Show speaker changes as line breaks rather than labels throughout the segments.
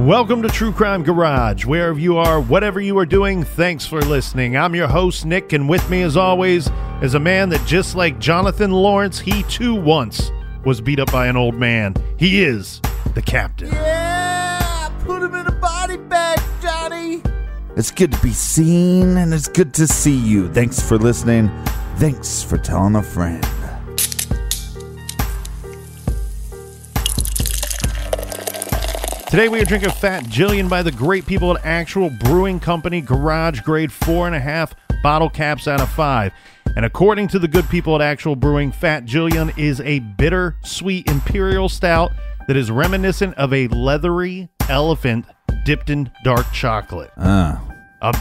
Welcome to True Crime Garage. Wherever you are, whatever you are doing, thanks for listening. I'm your host, Nick, and with me, as always, is a man that, just like Jonathan Lawrence, he too once was beat up by an old man. He is the captain.
Yeah, put him in a body bag, Johnny.
It's good to be seen, and it's good to see you. Thanks for listening. Thanks for telling a friend.
Today we are drinking Fat Julian by the great people at Actual Brewing Company, Garage Grade 4.5 bottle caps out of 5. And according to the good people at Actual Brewing, Fat Julian is a bitter, sweet imperial stout that is reminiscent of a leathery elephant dipped in dark chocolate. A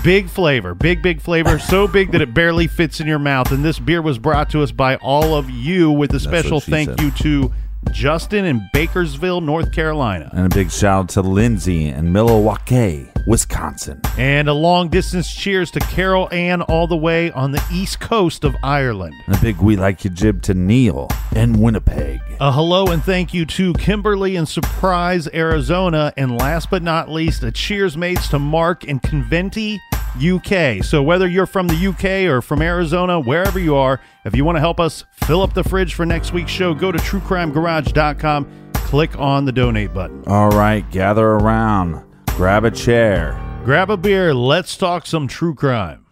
big flavor, big flavor, so big that it barely fits in your mouth. And this beer was brought to us by all of you with a special thank you to Justin in Bakersville, North Carolina.
And a big shout out to Lindsay in Milwaukee, Wisconsin.
And a long distance cheers to Carol Ann all the way on the east coast of Ireland.
And a big we like you jib to Neil in Winnipeg.
A hello and thank you to Kimberly in Surprise, Arizona. And last but not least, a cheers mates to Mark in Conventi, UK. So whether you're from the UK or from Arizona, wherever you are, if you want to help us fill up the fridge for next week's show, go to truecrimegarage.com, click on the donate button.
All right, gather around, grab a chair,
grab a beer, let's talk some true crime.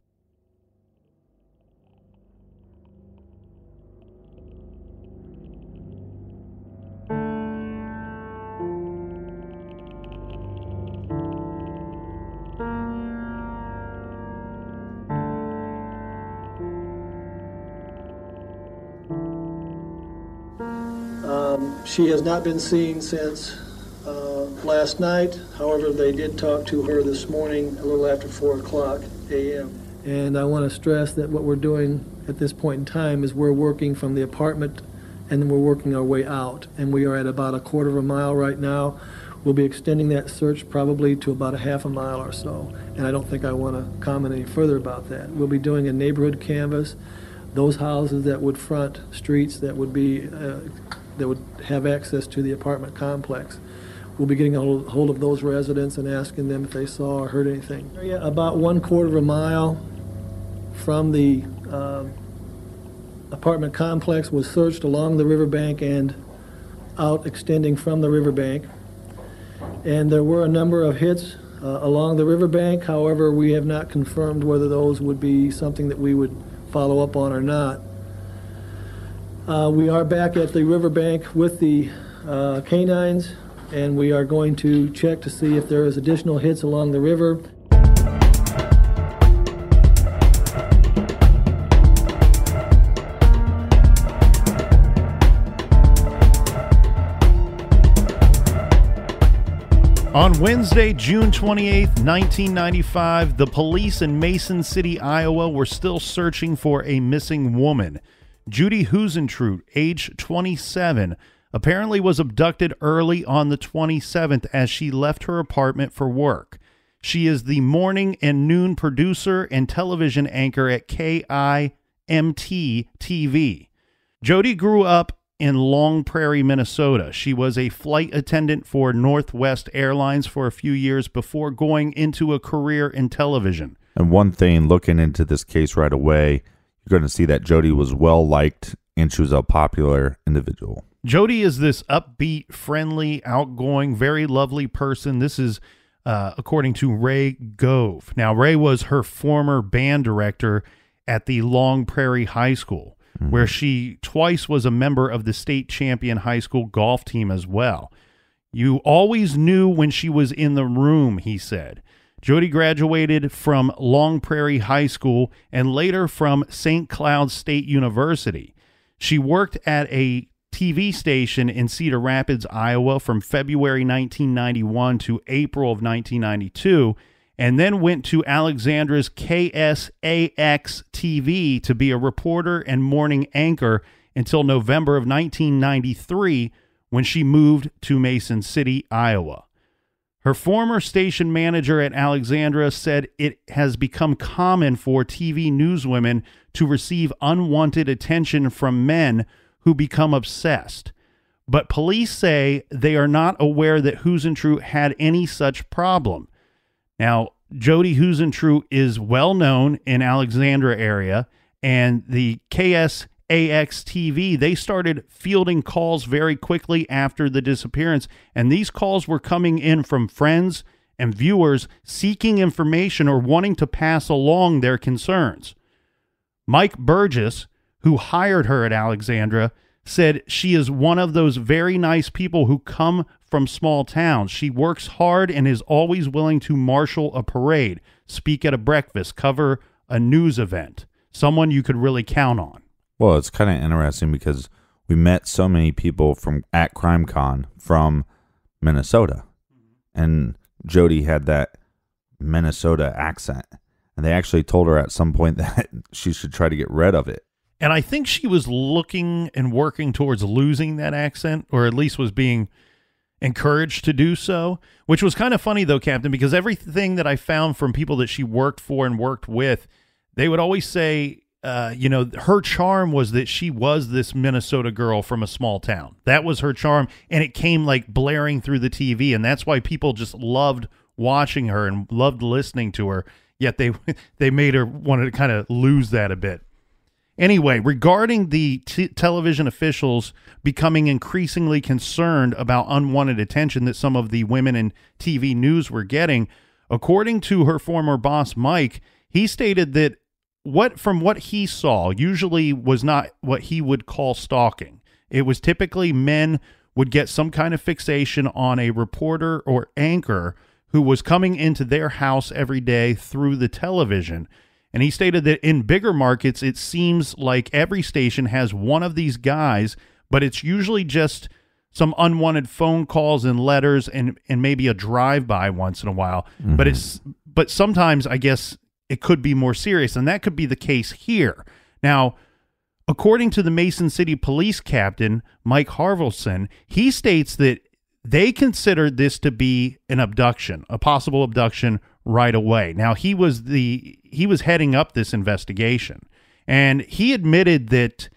She has not been seen since last night. However, they did talk to her this morning a little after 4 o'clock a.m. And I want to stress that what we're doing at this point in time is we're working from the apartment and then we're working our way out. And we are at about a quarter of a mile right now. We'll be extending that search probably to about a half a mile or so. And I don't think I want to comment any further about that. We'll be doing a neighborhood canvass. Those houses that would front streets that would be that would have access to the apartment complex. We'll be getting a hold of those residents and asking them if they saw or heard anything. About 1/4 of a mile from the apartment complex was searched along the riverbank and out extending from the riverbank. And there were a number of hits along the riverbank. However, we have not confirmed whether those would be something that we would follow up on or not. We are back at the riverbank with the canines, and we are going to check to see if there is additional hits along the river.
On Wednesday, June 28th, 1995, the police in Mason City, Iowa were still searching for a missing woman. Jodi Huisentruit, age 27, apparently was abducted early on the 27th as she left her apartment for work. She is the morning and noon producer and television anchor at KIMT TV. Jodi grew up in Long Prairie, Minnesota. She was a flight attendant for Northwest Airlines for a few years before going into a career in television.
And one thing, looking into this case right away, you're going to see that Jodi was well-liked and she was a popular individual.
Jodi is this upbeat, friendly, outgoing, very lovely person. This is according to Ray Gove. Now, Ray was her former band director at the Long Prairie High School, where she twice was a member of the state champion high school golf team as well. You always knew when she was in the room, he said. Jodi graduated from Long Prairie High School and later from St. Cloud State University. She worked at a TV station in Cedar Rapids, Iowa from February 1991 to April of 1992, and then went to Alexandra's KSAX-TV to be a reporter and morning anchor until November of 1993 when she moved to Mason City, Iowa. Her former station manager at Alexandra said it has become common for TV newswomen to receive unwanted attention from men who become obsessed. but police say they are not aware that Huisentruit had any such problem. Now, Jodi Huisentruit is well known in Alexandria area, and the KSAX TV, they started fielding calls very quickly after the disappearance, and these calls were coming in from friends and viewers seeking information or wanting to pass along their concerns. Mike Burgess, who hired her at Alexandria, said she is one of those very nice people who come from small towns. She works hard and is always willing to marshal a parade, speak at a breakfast, cover a news event. Someone you could really count on.
Well, it's kind of interesting because we met so many people at CrimeCon from Minnesota, and Jodi had that Minnesota accent, and they actually told her at some point that she should try to get rid of it.
And I think she was looking and working towards losing that accent, or at least was being encouraged to do so, which was kind of funny, though, Captain, because everything that I found from people that she worked for and worked with, they would always say, her charm was that she was this Minnesota girl from a small town. That was her charm, and it came like blaring through the TV, and that's why people just loved watching her and loved listening to her, yet they made her want to kind of lose that a bit. Anyway, regarding the television officials becoming increasingly concerned about unwanted attention that some of the women in TV news were getting, according to her former boss, Mike, he stated that from what he saw usually was not what he would call stalking. It was typically men would get some kind of fixation on a reporter or anchor who was coming into their house every day through the television. And he stated that in bigger markets, it seems like every station has one of these guys, but it's usually just some unwanted phone calls and letters and maybe a drive-by once in a while. Mm-hmm. But sometimes I guess it could be more serious, and that could be the case here. Now, according to the Mason City Police Captain, Mike Harvelson, he states that they considered this to be an abduction, a possible abduction right away. Now, he was heading up this investigation, and he admitted that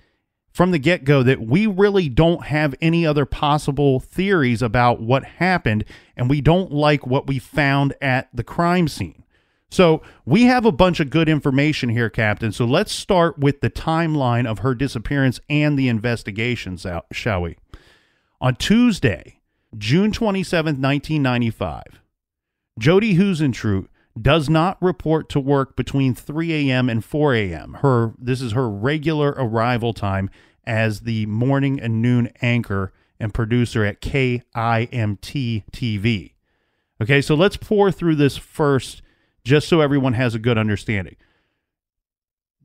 from the get-go that we really don't have any other possible theories about what happened, and we don't like what we found at the crime scene. So we have a bunch of good information here, Captain. So let's start with the timeline of her disappearance and the investigations, shall we? On Tuesday, June 27th, 1995, Jodi Huisentruit does not report to work between 3 a.m. and 4 a.m. This is her regular arrival time as the morning and noon anchor and producer at KIMT TV. Okay, so let's pour through this first, just so everyone has a good understanding.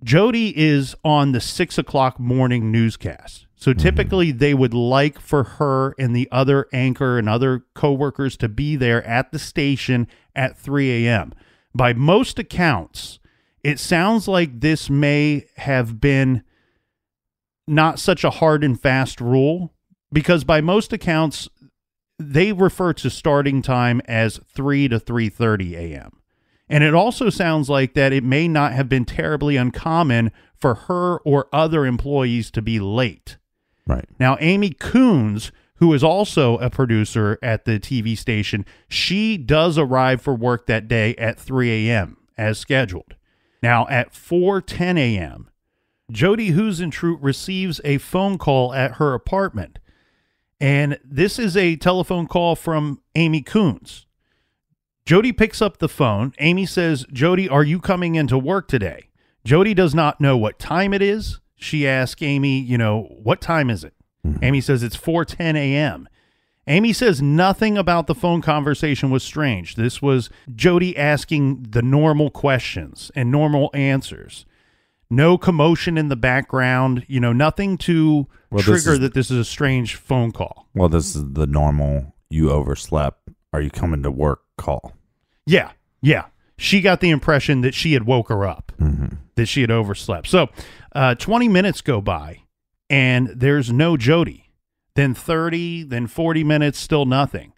Jodi is on the 6 o'clock morning newscast. So typically they would like for her and the other anchor and other coworkers to be there at the station at 3 a.m. By most accounts, it sounds like this may have been not such a hard and fast rule, because by most accounts, they refer to starting time as 3 to 3:30 a.m. And it also sounds like that it may not have been terribly uncommon for her or other employees to be late.
Right.
Now, Amy Coons, who is also a producer at the TV station, she does arrive for work that day at 3 a.m. as scheduled. Now, at 4:10 a.m., Jodi Huisentruit receives a phone call at her apartment. And this is a telephone call from Amy Coons. Jodi picks up the phone. Amy says, "Jodi, are you coming into work today?" Jodi does not know what time it is. She asks Amy, what time is it? Mm-hmm. Amy says it's 4:10 a.m. Amy says nothing about the phone conversation was strange. This was Jodi asking the normal questions and normal answers. No commotion in the background, nothing to trigger that this is a strange phone call.
Well, this is the normal, you overslept, are you coming to work call.
Yeah. She got the impression that she had woke her up, that she had overslept. So 20 minutes go by, and there's no Jodi. Then 30, then 40 minutes, still nothing.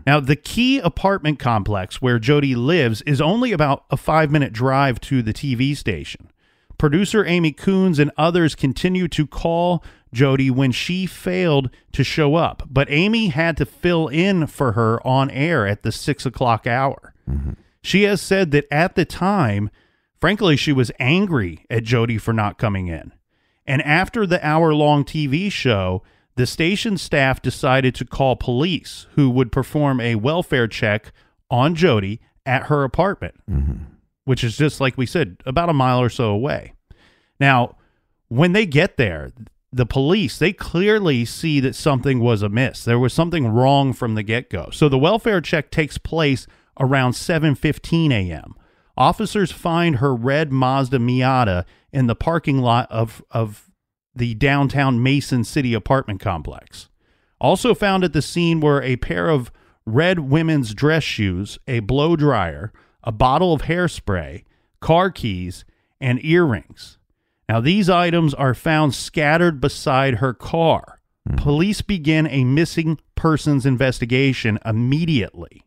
Now, the key apartment complex where Jodi lives is only about a 5-minute drive to the TV station. Producer Amy Coons and others continued to call Jodi when she failed to show up, but Amy had to fill in for her on air at the 6 o'clock hour.
Mm-hmm.
She has said that at the time, frankly, she was angry at Jodi for not coming in. And after the hour-long TV show, the station staff decided to call police, who would perform a welfare check on Jodi at her apartment, which is just, like we said, about a mile or so away. Now, when they get there, the police, they clearly see that something was amiss. There was something wrong from the get-go. So the welfare check takes place around 7:15 a.m. Officers find her red Mazda Miata in the parking lot of the downtown Mason City apartment complex. Also found at the scene were a pair of red women's dress shoes, a blow dryer, a bottle of hairspray, car keys, and earrings. Now, these items are found scattered beside her car. Police begin a missing persons investigation immediately.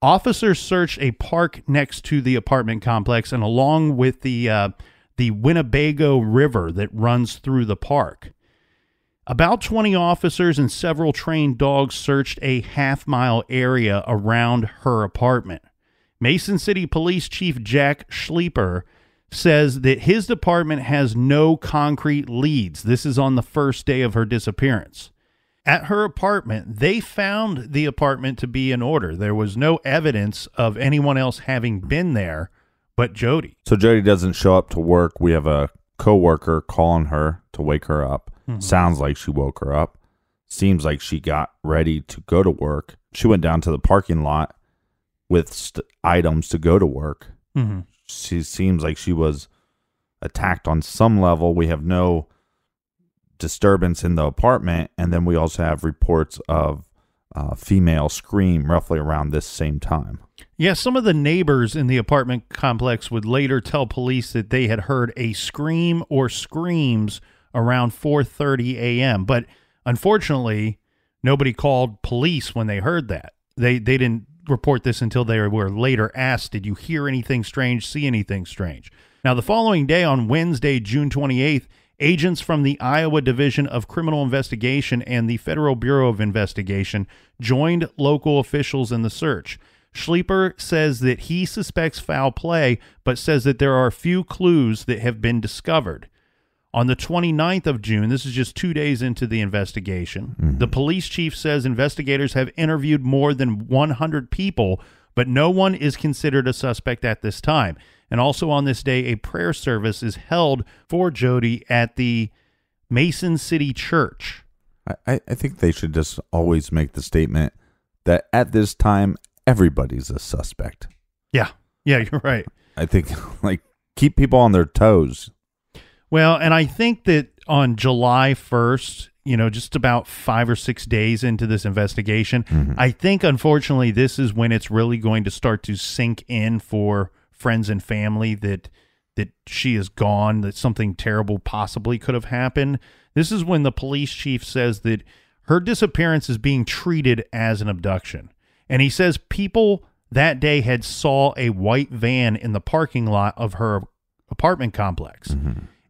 Officers searched a park next to the apartment complex and along with the Winnebago River that runs through the park. About 20 officers and several trained dogs searched a half-mile area around her apartment. Mason City Police Chief Jack Schleeper says that his department has no concrete leads. This is on the first day of her disappearance. At her apartment, they found the apartment to be in order. There was no evidence of anyone else having been there but Jodi.
So Jodi doesn't show up to work. We have a coworker calling her to wake her up. Sounds like she woke her up. Seems like she got ready to go to work. She went down to the parking lot with items to go to work. She seems like she was attacked on some level. We have no disturbance in the apartment, and then we also have reports of female scream roughly around this same time.
Yeah, some of the neighbors in the apartment complex would later tell police that they had heard a scream or screams around 4:30 a.m., but unfortunately, nobody called police when they heard that. They didn't report this until they were later asked, did you hear anything strange, see anything strange? Now, the following day, on Wednesday, June 28th, agents from the Iowa Division of Criminal Investigation and the Federal Bureau of Investigation joined local officials in the search. Schleeper says that he suspects foul play, but says that there are a few clues that have been discovered. On the 29th of June, this is just 2 days into the investigation, the police chief says investigators have interviewed more than 100 people, but no one is considered a suspect at this time. And also on this day, a prayer service is held for Jodi at the Mason City Church.
I think they should just always make the statement that at this time, everybody's a suspect.
Yeah, you're right.
I think, keep people on their toes.
Well, and I think that on July 1st, just about 5 or 6 days into this investigation, I think, unfortunately, this is when it's really going to start to sink in for friends and family that she is gone, that something terrible possibly could have happened. This is when the police chief says that her disappearance is being treated as an abduction. And he says people that day had saw a white van in the parking lot of her apartment complex.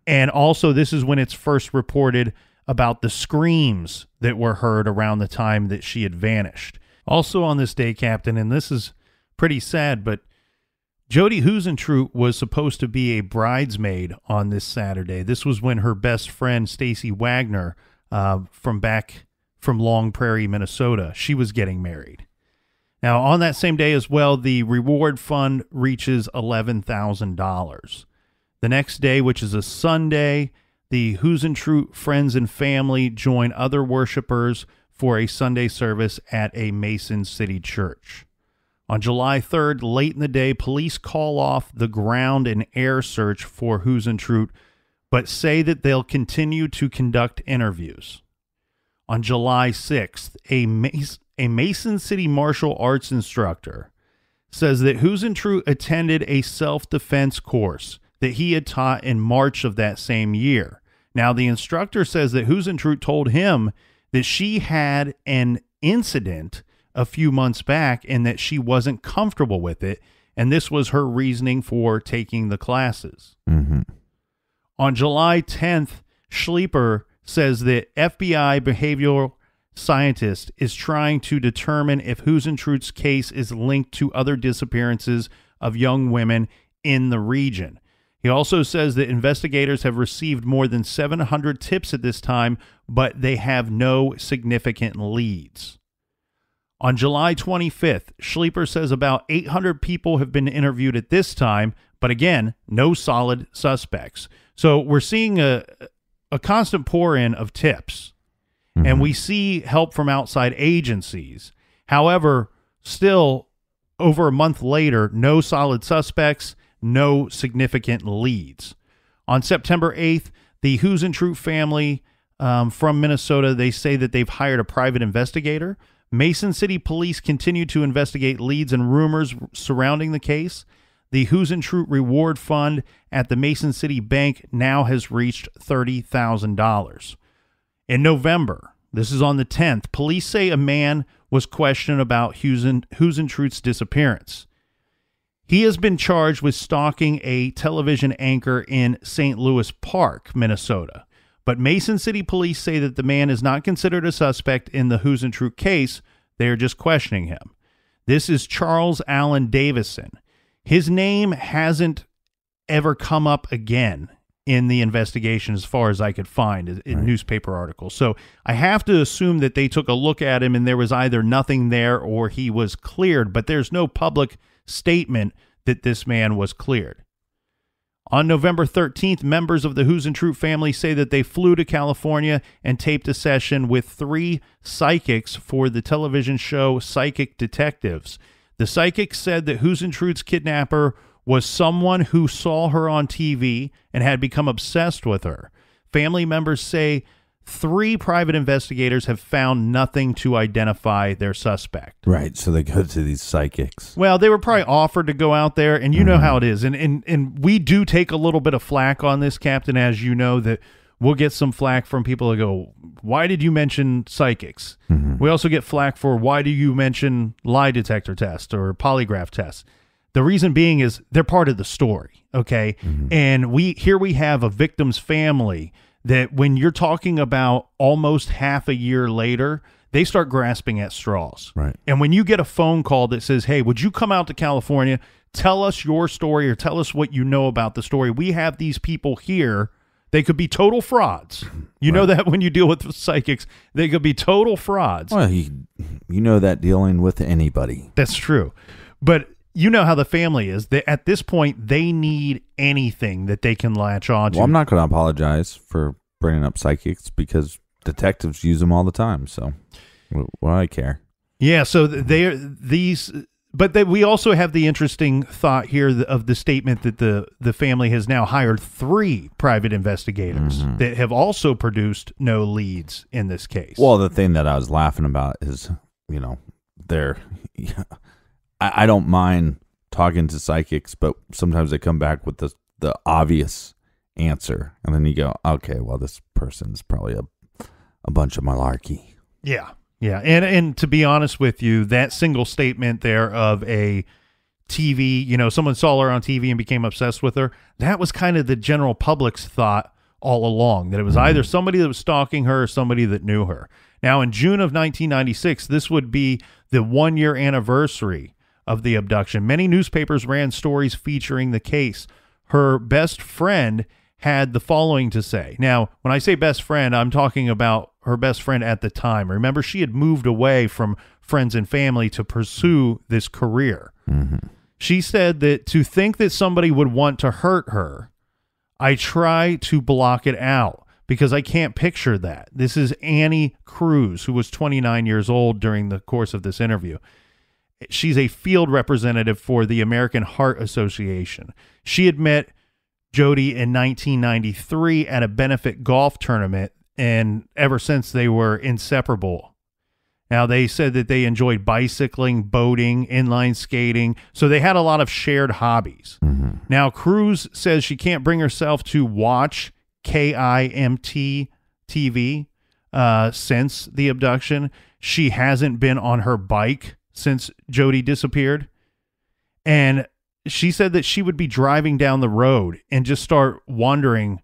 And also, this is when it's first reported about the screams that were heard around the time that she had vanished. Also on this day, Captain, and this is pretty sad, but Jodi Huisentruit was supposed to be a bridesmaid on this Saturday. This was when her best friend, Stacy Wagner, from Long Prairie, Minnesota, she was getting married. Now, on that same day as well, the reward fund reaches $11,000. The next day, which is a Sunday, the Huisentruit friends and family join other worshipers for a Sunday service at a Mason City church. On July 3rd, late in the day, police call off the ground and air search for Huisentruit, but say that they'll continue to conduct interviews. On July 6th, a Mason City martial arts instructor says that Huisentruit attended a self-defense course that he had taught in March of that same year. Now, the instructor says that Huisentruit told him that she had an incident a few months back and that she wasn't comfortable with it, and this was her reasoning for taking the classes. On July 10th, Schleiper says that FBI behavioral scientist is trying to determine if Huisentruit's case is linked to other disappearances of young women in the region. He also says that investigators have received more than 700 tips at this time, but they have no significant leads. On July 25th, Schleiper says about 800 people have been interviewed at this time, but again, no solid suspects. So we're seeing a constant pour-in of tips, and we see help from outside agencies. However, still, over a month later, no solid suspects, no significant leads. On September 8th, the Huisentruit family from Minnesota, they say that they've hired a private investigator. Mason City police continue to investigate leads and rumors surrounding the case. The Huisentruit reward fund at the Mason City Bank now has reached $30,000. In November, this is on the 10th, police say a man was questioned about Huisentruit's disappearance. He has been charged with stalking a television anchor in St. Louis Park, Minnesota. But Mason City police say that the man is not considered a suspect in the Huisentruit case. They are just questioning him. This is Charles Allen Davison. His name hasn't ever come up again in the investigation as far as I could find in newspaper articles. So I have to assume that they took a look at him and there was either nothing there or he was cleared, but there's no public statement that this man was cleared. On November 13th, members of the Huisentruit family say that they flew to California and taped a session with 3 psychics for the television show Psychic Detectives. The psychics said that Huisentruit's kidnapper was someone who saw her on TV and had become obsessed with her. Family members say 3 private investigators have found nothing to identify their suspect.
Right, so they go to these psychics.
Well, they were probably offered to go out there, and you know how it is. And we do take a little bit of flack on this, Captain, as you know, that we'll get some flack from people that go, why did you mention psychics? We also get flack for why do you mention lie detector test or polygraph tests? The reason being is they're part of the story, okay? And we have a victim's family that when you're talking about almost half a year later, they start grasping at straws.
Right.
And when you get a phone call that says, hey, would you come out to California, tell us your story or tell us what you know about the story. We have these people here. They could be total frauds. You know that when you deal with psychics, they could be total frauds.
Well, you know that dealing with anybody.
That's true. But you know how the family is. At this point, they need anything that they can latch on to.
Well, I'm not going to apologize for bringing up psychics because detectives use them all the time. So, what do I care? Yeah.
So we also have the interesting thought here of the statement that the family has now hired 3 private investigators that have also produced no leads in this case.
Well, the thing that I was laughing about is, I don't mind talking to psychics, but sometimes they come back with the obvious answer, and then you go, okay, well, this person's probably a bunch of malarkey.
Yeah. Yeah, and to be honest with you, that single statement there of a TV, someone saw her on TV and became obsessed with her, that was kind of the general public's thought all along, that it was either somebody that was stalking her or somebody that knew her. Now, in June of 1996, this would be the 1-year anniversary of the abduction. Many newspapers ran stories featuring the case. Her best friend had the following to say. Now, when I say best friend, I'm talking about her best friend at the time. Remember, she had moved away from friends and family to pursue this career. She said that to think that somebody would want to hurt her, I try to block it out because I can't picture that. This is Annie Cruz, who was 29 years old during the course of this interview. She's a field representative for the American Heart Association. She had met Jodi in 1993 at a benefit golf tournament, and ever since they were inseparable. Now, they said that they enjoyed bicycling, boating, inline skating, so they had a lot of shared hobbies. Now, Cruz says she can't bring herself to watch KIMT TV since the abduction. She hasn't been on her bike since Jodi disappeared. And she said that she would be driving down the road and just start wondering,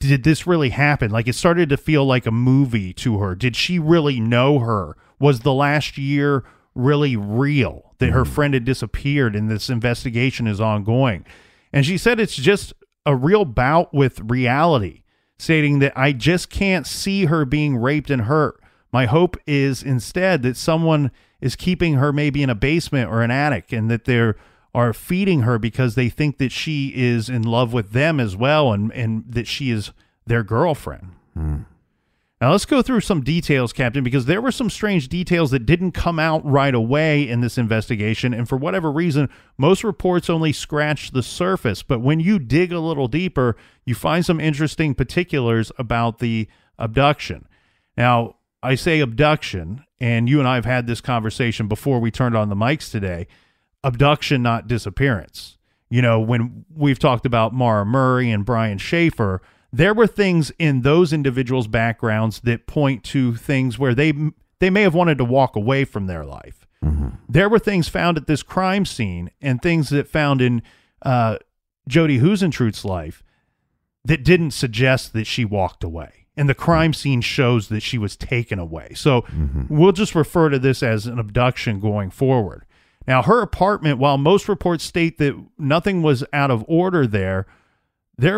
did this really happen? Like, it started to feel like a movie to her. Did she really know her? Was the last year really real, that her friend had disappeared and this investigation is ongoing? And she said it's just a real bout with reality, stating that I just can't see her being raped and hurt. My hope is instead that someone is keeping her maybe in a basement or an attic, and that they are feeding her because they think that she is in love with them as well, and that she is their girlfriend. Now let's go through some details, Captain, because there were some strange details that didn't come out right away in this investigation, and for whatever reason, most reports only scratched the surface. But when you dig a little deeper, you find some interesting particulars about the abduction. Now, I say abduction, and you and I have had this conversation before we turned on the mics today. Abduction, not disappearance. You know, when we've talked about Mara Murray and Brian Schaefer, there were things in those individuals' backgrounds that point to things where they may have wanted to walk away from their life. There were things found at this crime scene and things that found in Jodi Huisentruit's life that didn't suggest that she walked away. And the crime scene shows that she was taken away. So we'll just refer to this as an abduction going forward. Now, her apartment, while most reports state that nothing was out of order there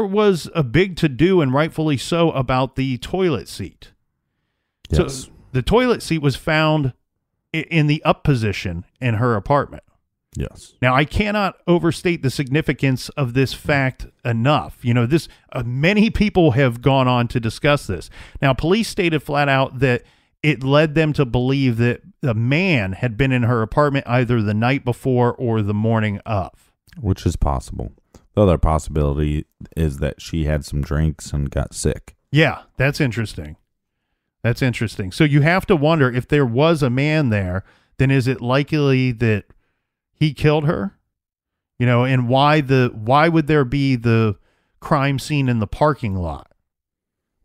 was a big to-do, and rightfully so, about the toilet seat.
Yes.
So the toilet seat was found in the up position in her apartment.
Yes.
Now, I cannot overstate the significance of this fact enough. You know, this many people have gone on to discuss this. Now, police stated flat out that it led them to believe that a man had been in her apartment either the night before or the morning of.
Which is possible. The other possibility is that she had some drinks and got sick.
Yeah, that's interesting. That's interesting. So you have to wonder, if there was a man there, then is it likely that he killed her? You know, and why would there be the crime scene in the parking lot?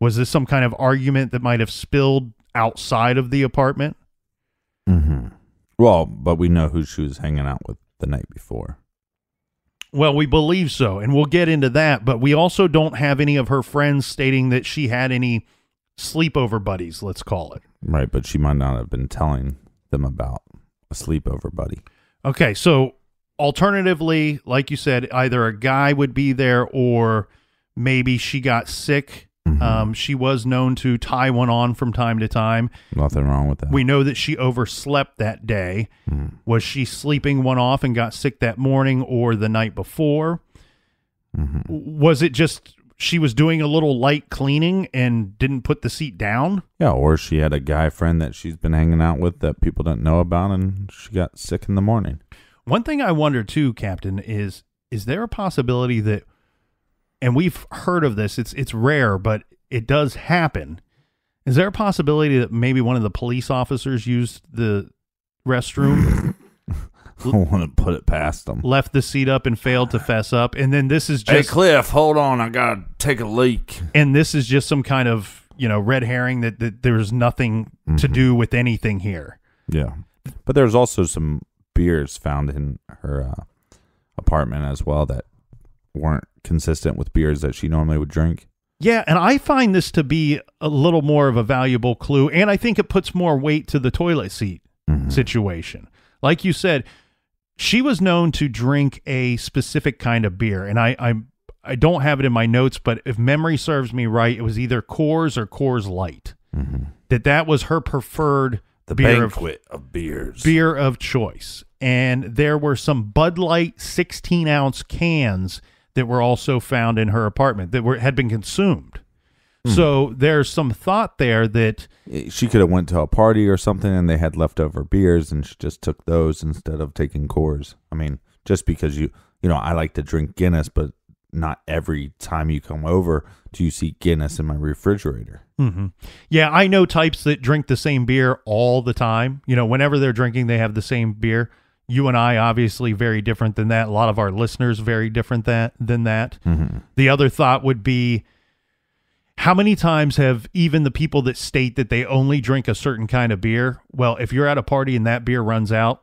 Was this some kind of argument that might have spilled outside of the apartment?
Well, but we know who she was hanging out with the night before.
Well, we believe so, and we'll get into that, but we also don't have any of her friends stating that she had any sleepover buddies, let's call it.
Right, but she might not have been telling them about a sleepover buddy.
Okay, so alternatively, like you said, either a guy would be there or maybe she got sick. She was known to tie one on from time to time.
Nothing wrong with that.
We know that she overslept that day. Was she sleeping one off and got sick that morning or the night before? Was it just she was doing a little light cleaning and didn't put the seat down?
Yeah, or she had a guy friend that she's been hanging out with that people didn't know about, and she got sick in the morning.
One thing I wonder too, Captain, is there a possibility that, and we've heard of this, it's rare, but it does happen. Is there a possibility that maybe one of the police officers used the restroom?
I want to put it past them.
Left the seat up and failed to fess up. And then this is just...
Hey, Cliff, hold on. I got to take a leak.
And this is just some kind of, red herring that there's nothing to do with anything here.
Yeah. But there's also some beers found in her apartment as well that weren't consistent with beers that she normally would drink.
Yeah, and I find this to be a little more of a valuable clue, and I think it puts more weight to the toilet seat situation. Like you said, she was known to drink a specific kind of beer, and I don't have it in my notes, but if memory serves me right, it was either Coors or Coors Light. That was her preferred beer
of beers.
Beer of choice. And there were some Bud Light 16-ounce cans that were also found in her apartment that had been consumed. So there's some thought there that
she could have went to a party or something and they had leftover beers and she just took those instead of taking Coors. I mean, just because I like to drink Guinness, but not every time you come over do you see Guinness in my refrigerator. Yeah, I know types that drink the same beer all the time. Whenever they're drinking, they have the same beer. You and I, obviously, very different than that. A lot of our listeners, very different than that. The other thought would be, how many times have even the people that state that they only drink a certain kind of beer, well, if you're at a party and that beer runs out,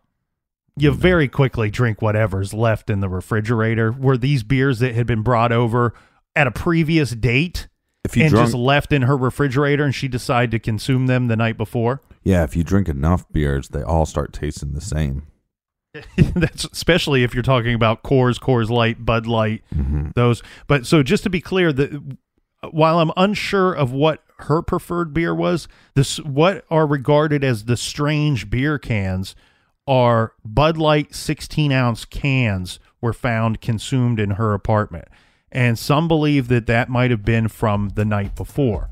you very quickly drink whatever's left in the refrigerator. Were these beers that had been brought over at a previous date if you
and
drunk,
just left in her refrigerator and she decided to consume them the night before.
yeah, if you drink enough beers, they all start tasting the same.
That's especially if you're talking about Coors Light, Bud Light, those. But so just to be clear, that while I'm unsure of what her preferred beer was, what are regarded as the strange beer cans are Bud Light 16-ounce cans were found consumed in her apartment. And some believe that that might have been from the night before.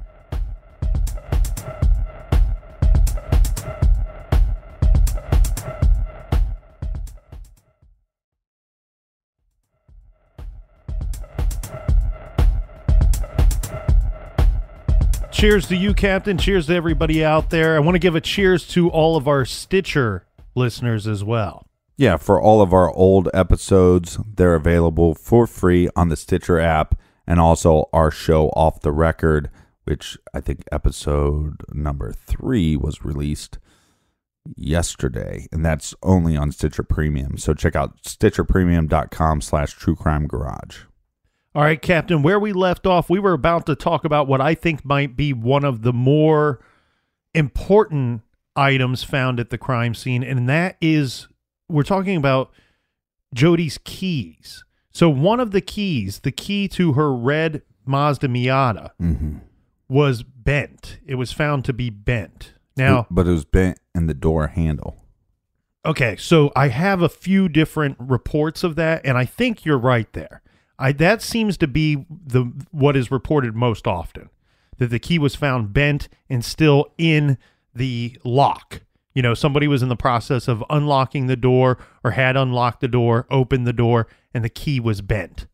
Cheers to you, Captain. Cheers to everybody out there. I want to give a cheers to all of our Stitcher listeners as well.
Yeah, for all of our old episodes, they're available for free on the Stitcher app, and also our show Off the Record, which I think episode number 3 was released yesterday, and that's only on Stitcher Premium. So check out stitcherpremium.com/truecrimegarage.
All right, Captain, where we left off, we were about to talk about what I think might be one of the more important items found at the crime scene, and that is, we're talking about Jodi's keys. So one of the keys, the key to her red Mazda Miata, was bent. It was found to be bent. Now,
but it was bent in the door handle.
Okay, so I have a few different reports of that, and I think you're right there. That seems to be what is reported most often, that the key was found bent and still in the lock. You know, somebody was in the process of unlocking the door or had unlocked the door, opened the door, and the key was bent.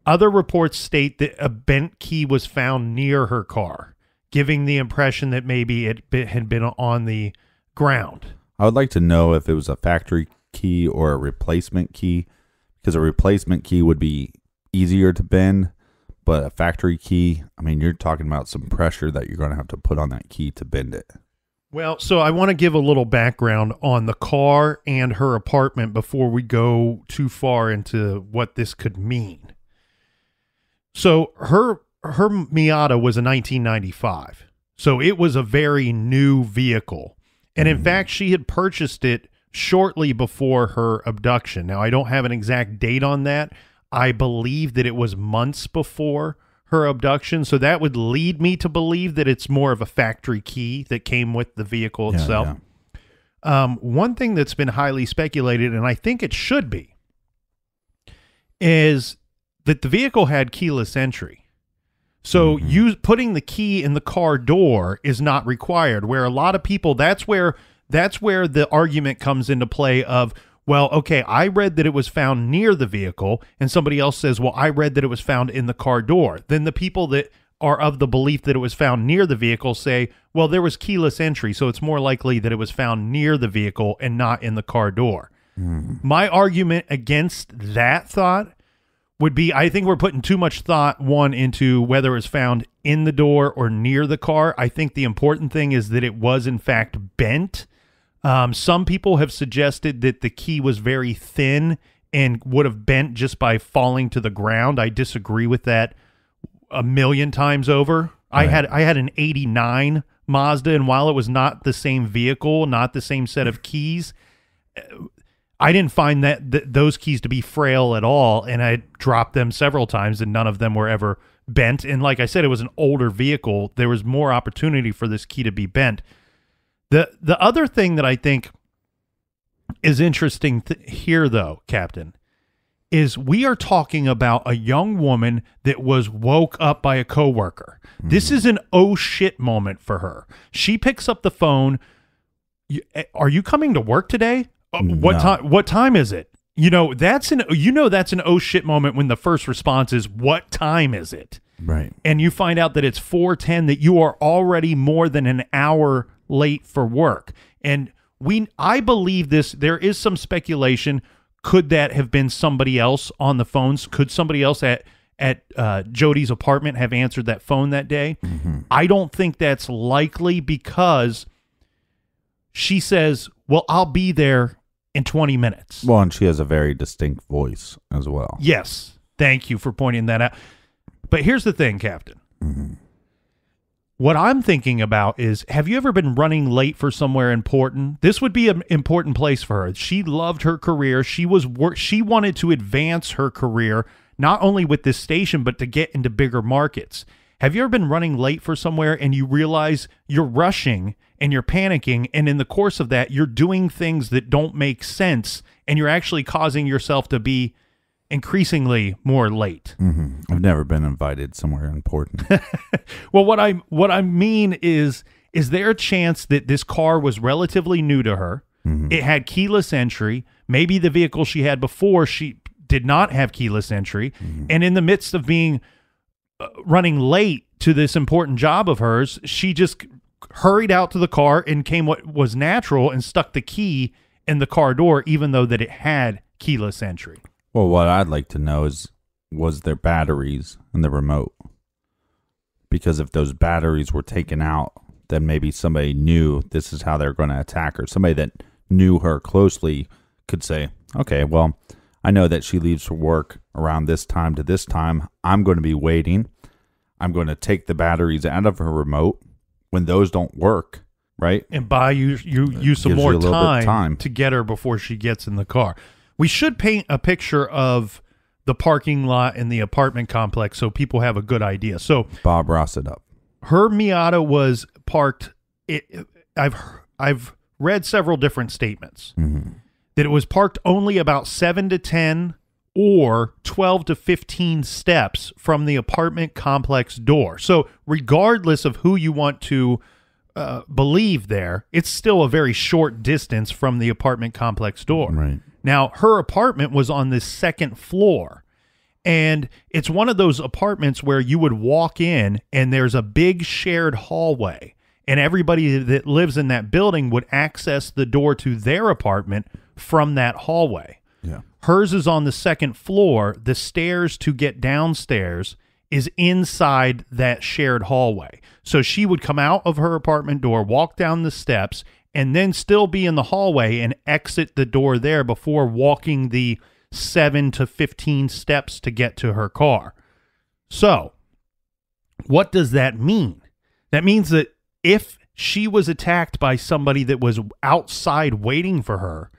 Other reports state that a bent key was found near her car, giving the impression that maybe it had been on the ground.
I would like to know if it was a factory key or a replacement key, because a replacement key would be easier to bend, but a factory key, I mean, you're talking about some pressure that you're going to have to put on that key to bend it.
Well, so I want to give a little background on the car and her apartment before we go too far into what this could mean. So her Miata was a 1995. So it was a very new vehicle. And in fact, she had purchased it shortly before her abduction. Now, I don't have an exact date on that. I believe that it was months before her abduction. So that would lead me to believe that it's more of a factory key that came with the vehicle itself. Yeah. One thing that's been highly speculated, and I think it should be, is that the vehicle had keyless entry. So putting the key in the car door is not required, where a lot of people, that's where the argument comes into play of, well, okay, I read that it was found near the vehicle, and somebody else says, well, I read that it was found in the car door. Then the people that are of the belief that it was found near the vehicle say, well, there was keyless entry, so it's more likely that it was found near the vehicle and not in the car door. My argument against that thought would be, I think we're putting too much thought, one, into whether it was found in the door or near the car. I think the important thing is that it was, in fact, bent. Some people have suggested that the key was very thin and would have bent just by falling to the ground. I disagree with that a million times over. Right. I had an 89 Mazda, and while it was not the same vehicle, not the same set of keys, I didn't find those keys to be frail at all, and I dropped them several times, and none of them were ever bent. And like I said, it was an older vehicle. There was more opportunity for this key to be bent. The other thing that I think is interesting here, though, Captain, is we are talking about a young woman that was woke up by a coworker. This is an oh shit moment for her. She picks up the phone. Are you coming to work today? What time is it? That's an oh shit moment when the first response is, what time is it?
Right.
And you find out that it's 4:10, that you are already more than an hour late for work. And I believe this, there is some speculation. Could that have been somebody else on the phones? Could somebody else at Jodi's apartment have answered that phone that day? I don't think that's likely, because she says, well, I'll be there in 20 minutes.
Well, and she has a very distinct voice as well.
Yes. Thank you for pointing that out. But here's the thing, Captain. what I'm thinking about is, have you ever been running late for somewhere important? This would be an important place for her. She loved her career. She wanted to advance her career, not only with this station, but to get into bigger markets. Have you ever been running late for somewhere and you realize you're rushing and you're panicking, and in the course of that, you're doing things that don't make sense, and you're actually causing yourself to be increasingly more late?
Mm-hmm. I've never been invited somewhere important.
Well, what I mean is there a chance that this car was relatively new to her? Mm-hmm. It had keyless entry. Maybe the vehicle she had before, she did not have keyless entry. Mm-hmm. And in the midst of being running late to this important job of hers, she just hurried out to the car and came what was natural and stuck the key in the car door, even though that it had keyless entry.
Well, what I'd like to know is, was there batteries in the remote? Because if those batteries were taken out, then maybe somebody knew this is how they're going to attack her. Somebody that knew her closely could say, okay, well, I know that she leaves for work around this time to this time. I'm going to be waiting. I'm going to take the batteries out of her remote when those don't work, right?
And buy you some more time to get her before she gets in the car. We should paint a picture of the parking lot in the apartment complex so people have a good idea. So
Bob Ross it up.
Her Miata was parked. I've read several different statements that it was parked only about 7 to 10 or 12 to 15 steps from the apartment complex door. So regardless of who you want to believe there, it's still a very short distance from the apartment complex door.
Right.
Now, her apartment was on the second floor, and it's one of those apartments where you would walk in and there's a big shared hallway, and everybody that lives in that building would access the door to their apartment from that hallway.
Yeah.
Hers is on the second floor. The stairs to get downstairs is inside that shared hallway. So she would come out of her apartment door, walk down the steps, and then still be in the hallway and exit the door there before walking the 7 to 15 steps to get to her car. So, what does that mean? That means that if she was attacked by somebody that was outside waiting for her,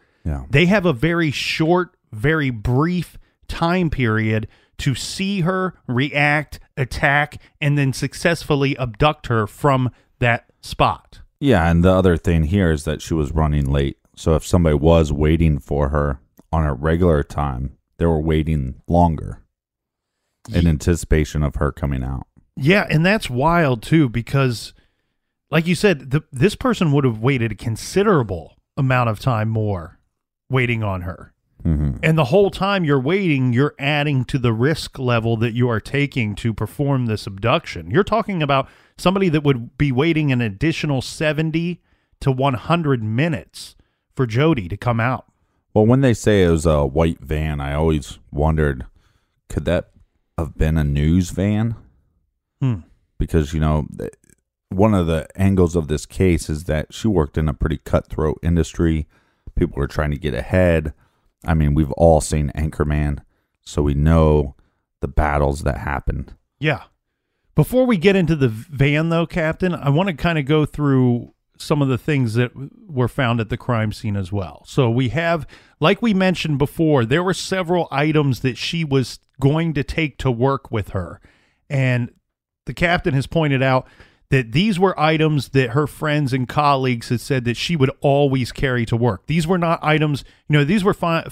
they have a very short, very brief time period to see her, react, attack, and then successfully abduct her from that spot.
Yeah, and the other thing here is that she was running late. So if somebody was waiting for her on a regular time, they were waiting longer in anticipation of her coming out.
Yeah, and that's wild too, because like you said, this person would have waited a considerable amount of time more waiting on her. Mm-hmm. And the whole time you're waiting, you're adding to the risk level that you are taking to perform this abduction. You're talking about somebody that would be waiting an additional 70 to 100 minutes for Jodi to come out.
Well, when they say it was a white van, I always wondered, could that have been a news van? Because, you know, one of the angles of this case is that she worked in a pretty cutthroat industry. People were trying to get ahead. I mean, we've all seen Anchorman, so we know the battles that happened.
Yeah. Before we get into the van, though, Captain, I want to kind of go through some of the things that were found at the crime scene as well. So we have, like we mentioned before, there were several items that she was going to take to work with her. And the captain has pointed out that these were items that her friends and colleagues had said that she would always carry to work. These were not items, you know, these were found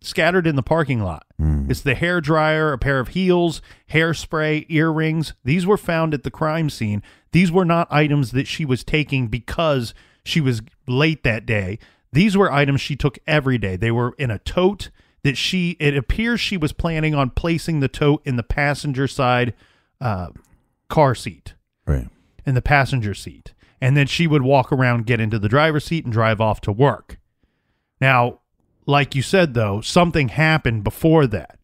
scattered in the parking lot. It's the hair dryer, a pair of heels, hairspray, earrings. These were found at the crime scene. These were not items that she was taking because she was late that day. These were items she took every day. They were in a tote that it appears she was planning on placing the tote in the passenger side car seat.
Right.
In the passenger seat. And then she would walk around, get into the driver's seat, and drive off to work. Now, like you said, though, something happened before that.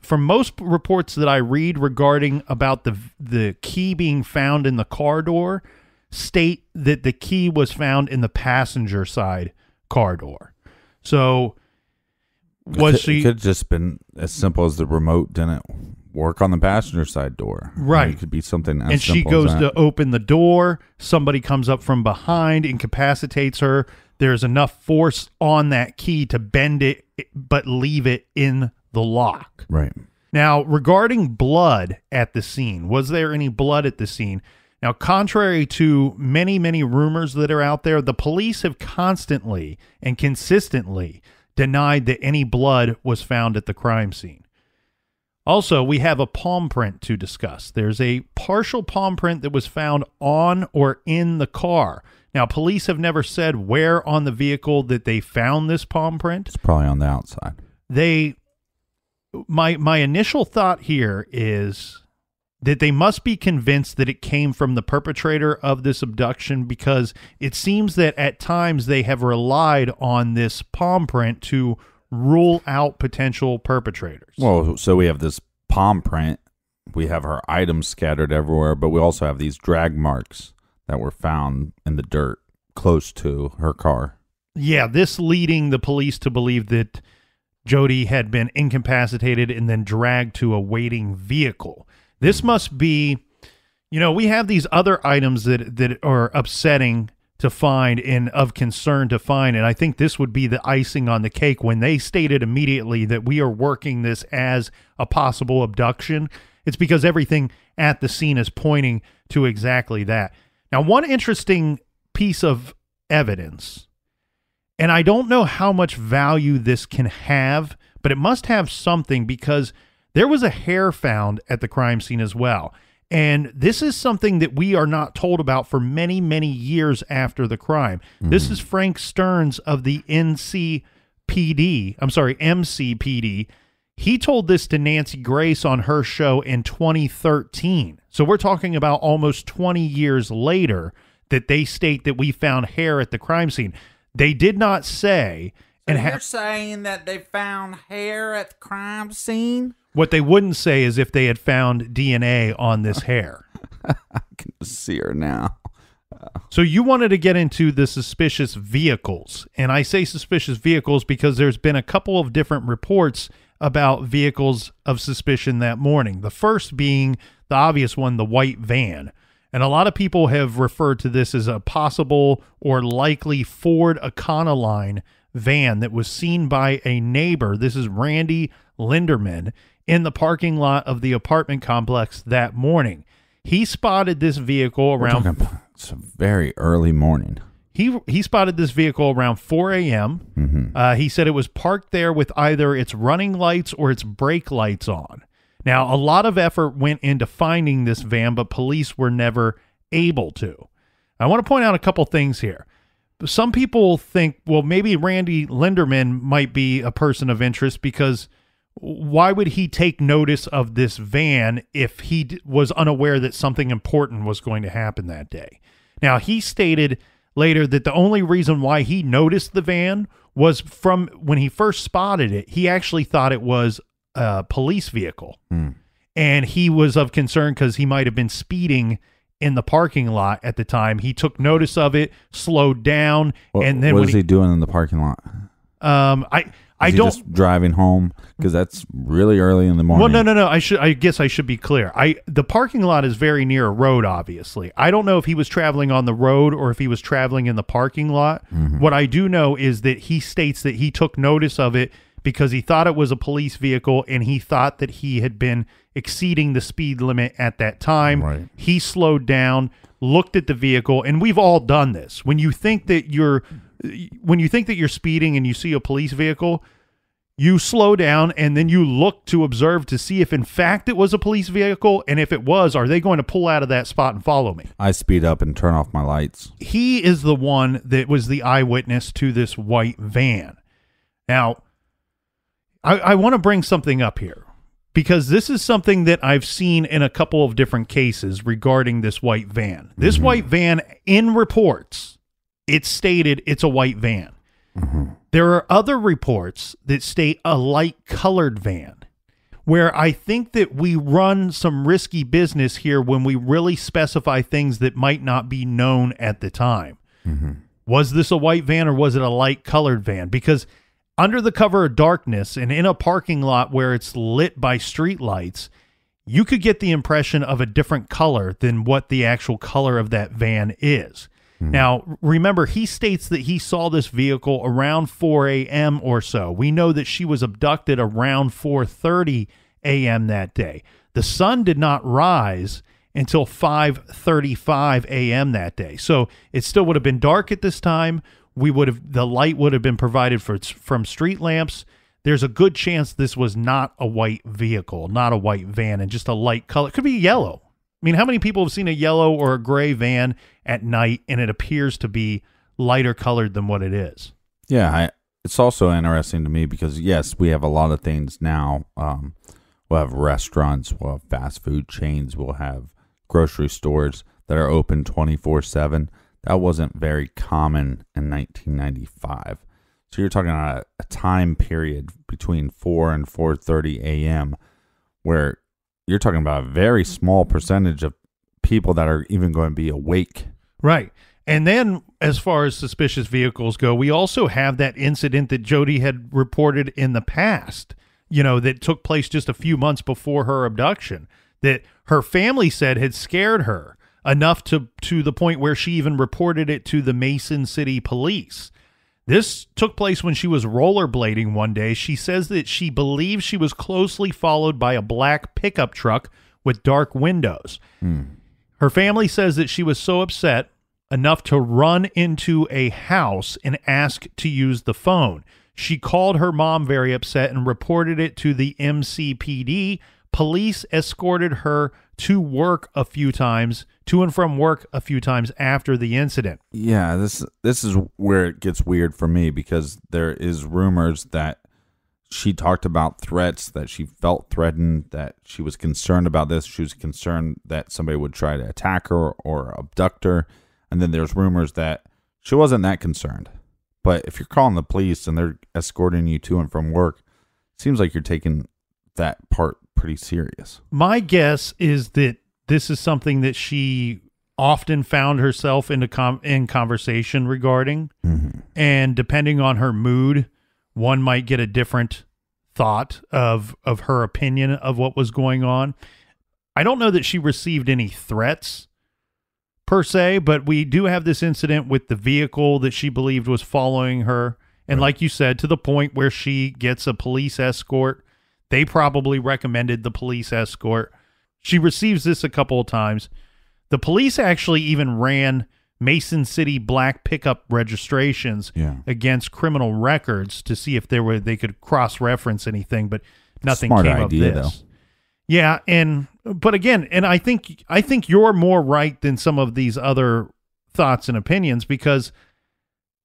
From most reports that I read regarding about the key being found in the car door, state that the key was found in the passenger side car door. So,
it could have just been as simple as the remote didn't work on the passenger side door.
Right.
It could be something as
and she
simple
goes
as that.
to open the door. Somebody comes up from behind, incapacitates her. There's enough force on that key to bend it, but leave it in the lock.
Right.
Now, regarding blood at the scene, was there any blood at the scene? Now, contrary to many, many rumors that are out there, the police have constantly and consistently denied that any blood was found at the crime scene. Also, we have a palm print to discuss. There's a partial palm print that was found on or in the car. Now, police have never said where on the vehicle that they found this palm print.
It's probably on the outside.
My initial thought here is that they must be convinced that it came from the perpetrator of this abduction, because it seems that at times they have relied on this palm print to rule out potential perpetrators.
Well, so we have this palm print. We have her items scattered everywhere, but we also have these drag marks that were found in the dirt close to her car.
Yeah, this leading the police to believe that Jodi had been incapacitated and then dragged to a waiting vehicle. This must be, we have these other items that are upsetting to find and of concern to find, and I think this would be the icing on the cake when they stated immediately that we are working this as a possible abduction. It's because everything at the scene is pointing to exactly that. Now, one interesting piece of evidence, and I don't know how much value this can have, but it must have something, because there was a hair found at the crime scene as well. And this is something that we are not told about for many, many years after the crime. Mm-hmm. This is Frank Stearns of the MCPD. He told this to Nancy Grace on her show in 2013. So we're talking about almost 20 years later that they state that we found hair at the crime scene. They did not say...
So you're saying that they found hair at the crime scene?
What they wouldn't say is if they had found DNA on this hair.
I can see her now.
So you wanted to get into the suspicious vehicles. And I say suspicious vehicles because there's been a couple of different reports about vehicles of suspicion that morning. The first being the obvious one, the white van. And a lot of people have referred to this as a possible or likely Ford Econoline van that was seen by a neighbor. This is Randy Linderman in the parking lot of the apartment complex that morning. He spotted this vehicle around...
It's a very early morning.
He spotted this vehicle around 4 a.m. Mm-hmm. He said it was parked there with either its running lights or its brake lights on. Now, a lot of effort went into finding this van, but police were never able to. I want to point out a couple things here. Some people think, well, maybe Randy Linderman might be a person of interest, because why would he take notice of this van if he was unaware that something important was going to happen that day? Now, he stated later that the only reason why he noticed the van was from when he first spotted it, he actually thought it was a police vehicle. And he was of concern because he might have been speeding in the parking lot at the time. He took notice of it, slowed down, and then
what was he doing in the parking lot?
I don't
just driving home, because that's really early in the morning.
Well, no. I guess I should be clear. The parking lot is very near a road, obviously. I don't know if he was traveling on the road or if he was traveling in the parking lot. Mm-hmm. What I do know is that he states that he took notice of it because he thought it was a police vehicle, and he thought that he had been exceeding the speed limit at that time.
Right.
He slowed down, looked at the vehicle, and we've all done this. When you think that you're speeding and you see a police vehicle, you slow down and then you look to observe to see if in fact it was a police vehicle, and if it was, are they going to pull out of that spot and follow me?
I speed up and turn off my lights.
He is the one that was the eyewitness to this white van. Now, I want to bring something up here, because this is something that I've seen in a couple of different cases regarding this white van. This white van, in reports, it's stated it's a white van. Mm-hmm. There are other reports that state a light-colored van, where I think that we run some risky business here when we really specify things that might not be known at the time. Mm-hmm. Was this a white van or was it a light-colored van? Because under the cover of darkness and in a parking lot where it's lit by street lights, you could get the impression of a different color than what the actual color of that van is. Now, remember, he states that he saw this vehicle around 4 a.m. or so. We know that she was abducted around 4:30 a.m. that day. The sun did not rise until 5:35 a.m. that day. So it still would have been dark at this time. The light would have been provided from street lamps. There's a good chance this was not a white vehicle, not a white van, and just a light color. It could be yellow. I mean, how many people have seen a yellow or a gray van at night and it appears to be lighter colored than what it is?
Yeah, it's also interesting to me because, yes, we have a lot of things now. We'll have restaurants, we'll have fast food chains, we'll have grocery stores that are open 24/7. That wasn't very common in 1995. So you're talking about a time period between 4 and 4:30 a.m. where you're talking about a very small percentage of people that are even going to be awake.
Right. And then as far as suspicious vehicles go, we also have that incident that Jodi had reported in the past, that took place just a few months before her abduction, that her family said had scared her enough to the point where she even reported it to the Mason City police. This took place when she was rollerblading one day. She says that she believes she was closely followed by a black pickup truck with dark windows. Her family says that she was so upset enough to run into a house and ask to use the phone. She called her mom very upset and reported it to the MCPD. Police escorted her to and from work a few times after the incident.
Yeah, this is where it gets weird for me because there is rumors that she talked about threats, that she felt threatened, that she was concerned about this. She was concerned that somebody would try to attack her or abduct her. And then there's rumors that she wasn't that concerned. But if you're calling the police and they're escorting you to and from work, it seems like you're taking that part pretty serious.
My guess is that this is something that she often found herself in conversation regarding. And depending on her mood, one might get a different thought of her opinion of what was going on. I don't know that she received any threats per se, but we do have this incident with the vehicle that she believed was following her. And like you said, to the point where she gets a police escort. They probably recommended the police escort. She receives this a couple of times. The police actually even ran Mason City black pickup registrations against criminal records to see if they could cross-reference anything, but nothing
Smart
came
idea,
of this.
Though.
Yeah, but again, and I think you're more right than some of these other thoughts and opinions, because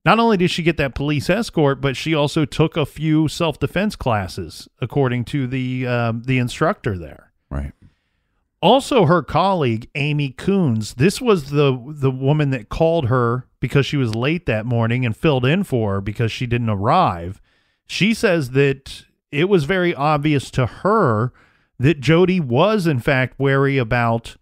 not only did she get that police escort, but she also took a few self-defense classes, according to the instructor there.
Right.
Also, her colleague, Amy Coons, this was the woman that called her because she was late that morning and filled in for her because she didn't arrive. She says that it was very obvious to her that Jodi was, in fact, wary about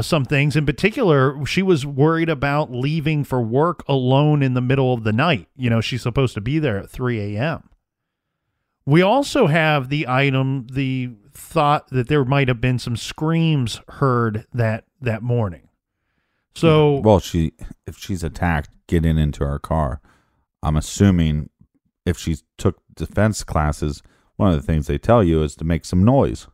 some things. In particular, she was worried about leaving for work alone in the middle of the night. She's supposed to be there at 3 a.m. We also have the thought that there might have been some screams heard that morning. So,
well, if she's attacked, getting into her car, I'm assuming if she took defense classes, one of the things they tell you is to make some noise,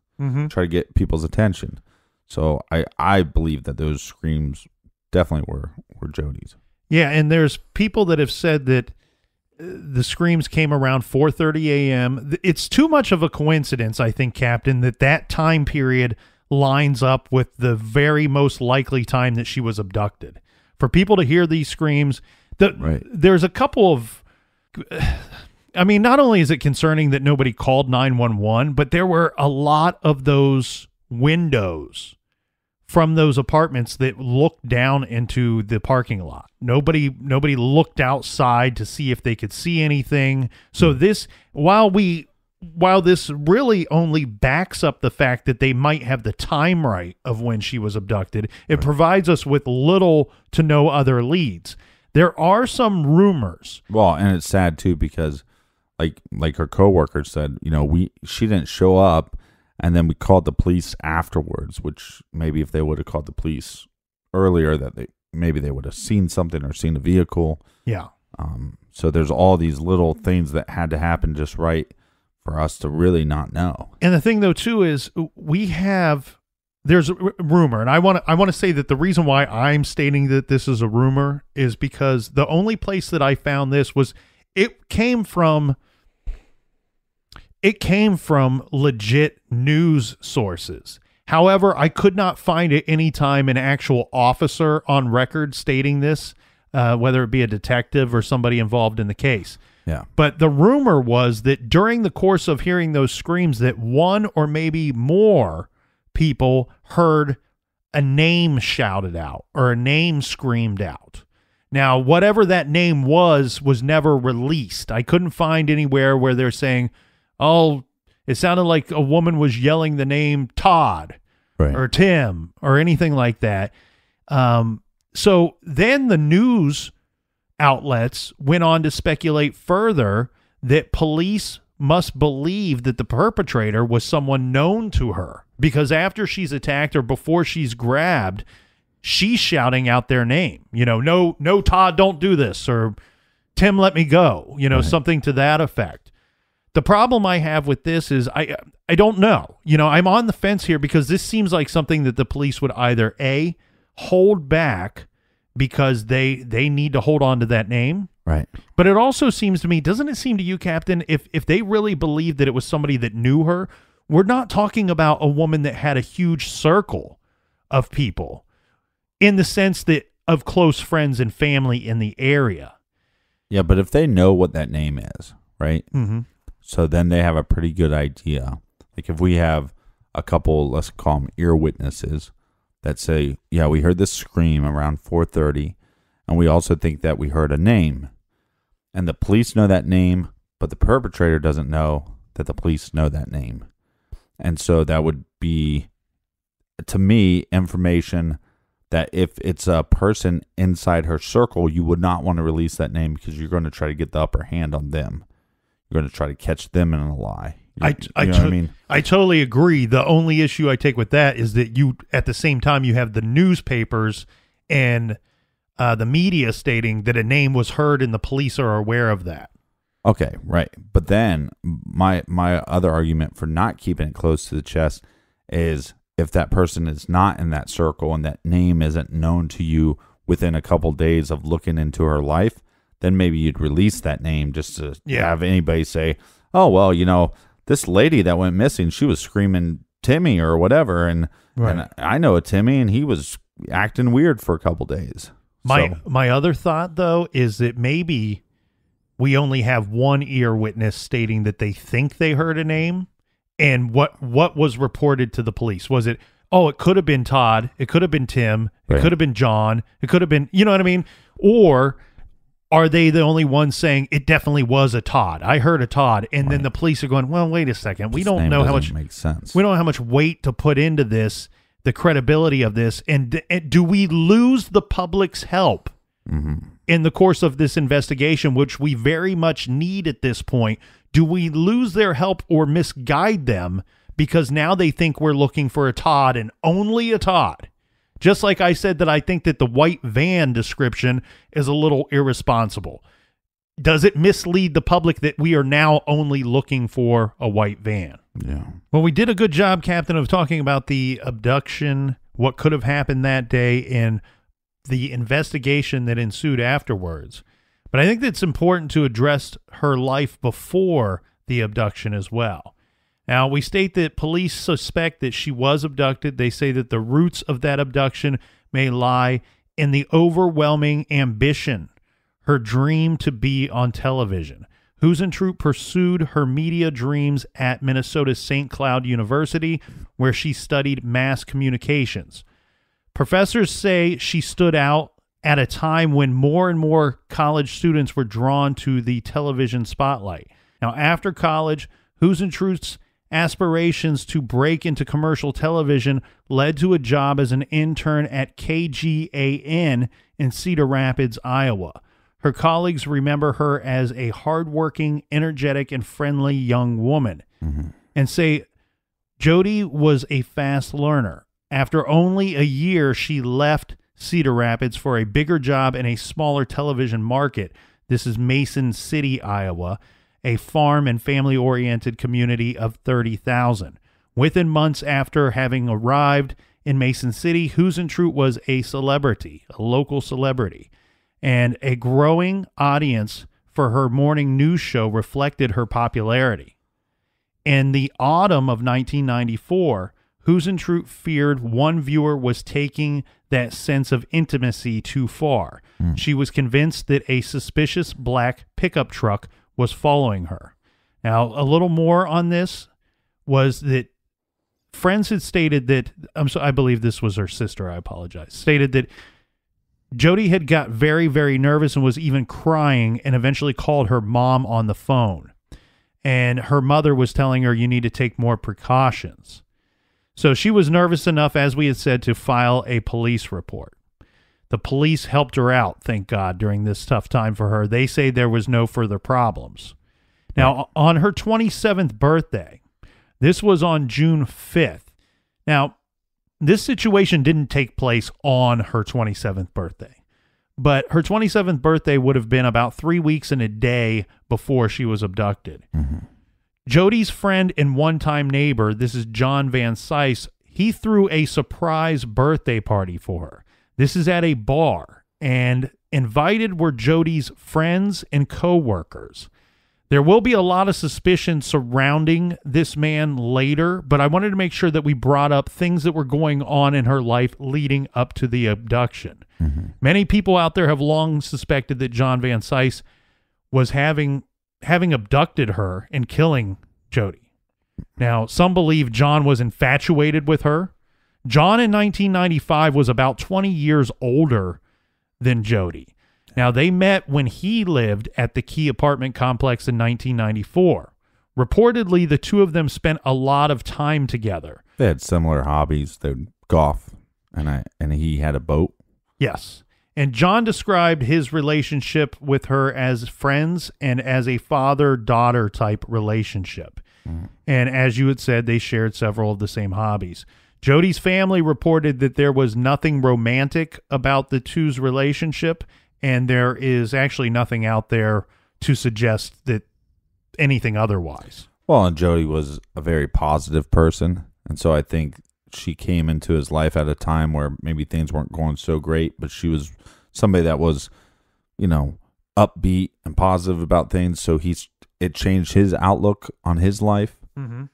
try to get people's attention. So I believe that those screams definitely were Jodi's.
Yeah, and there's people that have said that the screams came around 4:30 a.m. It's too much of a coincidence, I think, Captain, that time period lines up with the very most likely time that she was abducted. For people to hear these screams, there's a couple of... I mean, not only is it concerning that nobody called 911, but there were a lot of those windows from those apartments that looked down into the parking lot. Nobody looked outside to see if they could see anything. So this, while this really only backs up the fact that they might have the time right of when she was abducted, it provides us with little to no other leads. There are some rumors.
Well, and it's sad too because like her coworker said, she didn't show up And then we called the police afterwards, which maybe if they would have called the police earlier, that maybe they would have seen something or seen a vehicle.
Yeah.
So there's all these little things that had to happen just right for us to really not know.
And the thing though too is there's a rumor, and I want to say that the reason why I'm stating that this is a rumor is because the only place that I found this was it came from legit news sources. However, I could not find at any time an actual officer on record stating this, whether it be a detective or somebody involved in the case.
Yeah.
But the rumor was that during the course of hearing those screams that one or maybe more people heard a name shouted out or a name screamed out. Now, whatever that name was never released. I couldn't find anywhere where they're saying, oh, it sounded like a woman was yelling the name Todd or Tim or anything like that. So then the news outlets went on to speculate further that police must believe that the perpetrator was someone known to her, because after she's attacked or before she's grabbed, she's shouting out their name. No, Todd, don't do this, or Tim, let me go. Something to that effect. The problem I have with this is I don't know. I'm on the fence here because this seems like something that the police would either A, hold back because they need to hold on to that name.
Right.
But it also seems to me, doesn't it seem to you, Captain, if they really believed that it was somebody that knew her, we're not talking about a woman that had a huge circle of people in the sense that of close friends and family in the area.
Yeah, but if they know what that name is, right?
Mm-hmm.
So then they have a pretty good idea. Like if we have a couple, let's call them ear witnesses that say, yeah, we heard this scream around 4:30, and we also think that we heard a name. And the police know that name, but the perpetrator doesn't know that the police know that name. And so that would be, to me, information that if it's a person inside her circle, you would not want to release that name because you're going to try to get the upper hand on them. You're going to try to catch them in a lie. You know what I mean?
I totally agree. The only issue I take with that is that you, at the same time, you have the newspapers and the media stating that a name was heard and the police are aware of that.
Okay, right. But then my other argument for not keeping it close to the chest is if that person is not in that circle and that name isn't known to you within a couple days of looking into her life, then maybe you'd release that name just to have anybody say, oh, well, this lady that went missing, she was screaming Timmy or whatever. And I know a Timmy and he was acting weird for a couple days.
My other thought, though, is that maybe we only have one ear witness stating that they think they heard a name. And what was reported to the police? Was it, it could have been Todd. It could have been Tim. It could have been John. It could have been, you know what I mean? Or are they the only ones saying it definitely was a Todd? I heard a Todd. And then the police are going, well, wait a second. We don't know how much
makes sense.
We don't know how much weight to put into this, the credibility of this. And do we lose the public's help in the course of this investigation, which we very much need at this point? Do we lose their help or misguide them because now they think we're looking for a Todd and only a Todd? Just like I said that I think that the white van description is a little irresponsible. Does it mislead the public that we are now only looking for a white van?
Yeah.
Well, we did a good job, Captain, of talking about the abduction, what could have happened that day, and the investigation that ensued afterwards. But I think that it's important to address her life before the abduction as well. Now, we state that police suspect that she was abducted. They say that the roots of that abduction may lie in the overwhelming ambition, her dream to be on television. Huisentruit pursued her media dreams at Minnesota's St. Cloud University, where she studied mass communications. Professors say she stood out at a time when more and more college students were drawn to the television spotlight. Now, after college, Huisentruit's aspirations to break into commercial television led to a job as an intern at KGAN in Cedar Rapids, Iowa. Her colleagues remember her as a hardworking, energetic, and friendly young woman and say Jodi was a fast learner. After only a year, she left Cedar Rapids for a bigger job in a smaller television market. This is Mason City, Iowa, a farm and family-oriented community of 30,000. Within months after having arrived in Mason City, Huisentruit was a celebrity, a local celebrity, and a growing audience for her morning news show reflected her popularity. In the autumn of 1994, Huisentruit feared one viewer was taking that sense of intimacy too far. She was convinced that a suspicious black pickup truck was following her. Now, a little more on this was that friends had stated that, I believe this was her sister, I apologize, stated that Jodi had got very, very nervous and was even crying and eventually called her mom on the phone. And her mother was telling her, you need to take more precautions. So she was nervous enough, as we had said, to file a police report. The police helped her out, thank God, during this tough time for her. They say there was no further problems. Now, on her 27th birthday, this was on June 5th. Now, this situation didn't take place on her 27th birthday, but her 27th birthday would have been about 3 weeks and a day before she was abducted. Jodi's friend and one-time neighbor, this is John Van Sice, he threw a surprise birthday party for her. This is at a bar, and invited were Jodi's friends and co-workers. There will be a lot of suspicion surrounding this man later, but I wanted to make sure that we brought up things that were going on in her life leading up to the abduction. Many people out there have long suspected that John Van Sice was having abducted her and killing Jodi. Now, some believe John was infatuated with her. John in 1995 was about 20 years older than Jodi. Now, they met when he lived at the Key apartment complex in 1994. Reportedly, the two of them spent a lot of time together.
They had similar hobbies. They would golf, and he had a boat.
Yes. And John described his relationship with her as friends and as a father-daughter type relationship. And as you had said, they shared several of the same hobbies. Jodi's family reported that there was nothing romantic about the two's relationship, and there is actually nothing out there to suggest that anything otherwise.
Well, and Jodi was a very positive person, and so I think she came into his life at a time where maybe things weren't going so great, but she was somebody that was, upbeat and positive about things, so it changed his outlook on his life,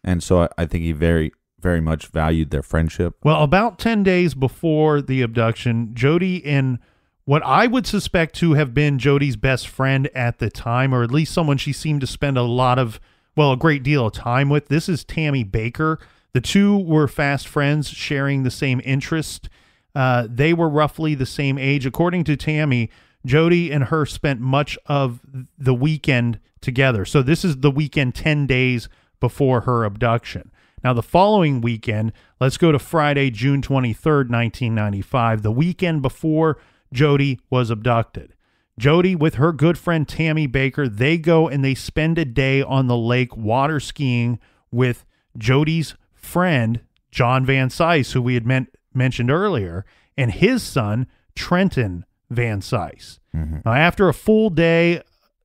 and so I think he very, very much valued their friendship.
Well, about 10 days before the abduction, Jodi and what I would suspect to have been Jodi's best friend at the time, or at least someone she seemed to spend a great deal of time with. This is Tammy Baker. The two were fast friends sharing the same interest. They were roughly the same age. According to Tammy, Jodi and her spent much of the weekend together. So this is the weekend 10 days before her abduction. Now, the following weekend, let's go to Friday, June 23rd, 1995, the weekend before Jodi was abducted. Jodi, with her good friend Tammy Baker, they go and they spend a day on the lake water skiing with Jodi's friend, John Van Sice, who we had mentioned earlier, and his son, Trenton Van Sice. Now, after a full day,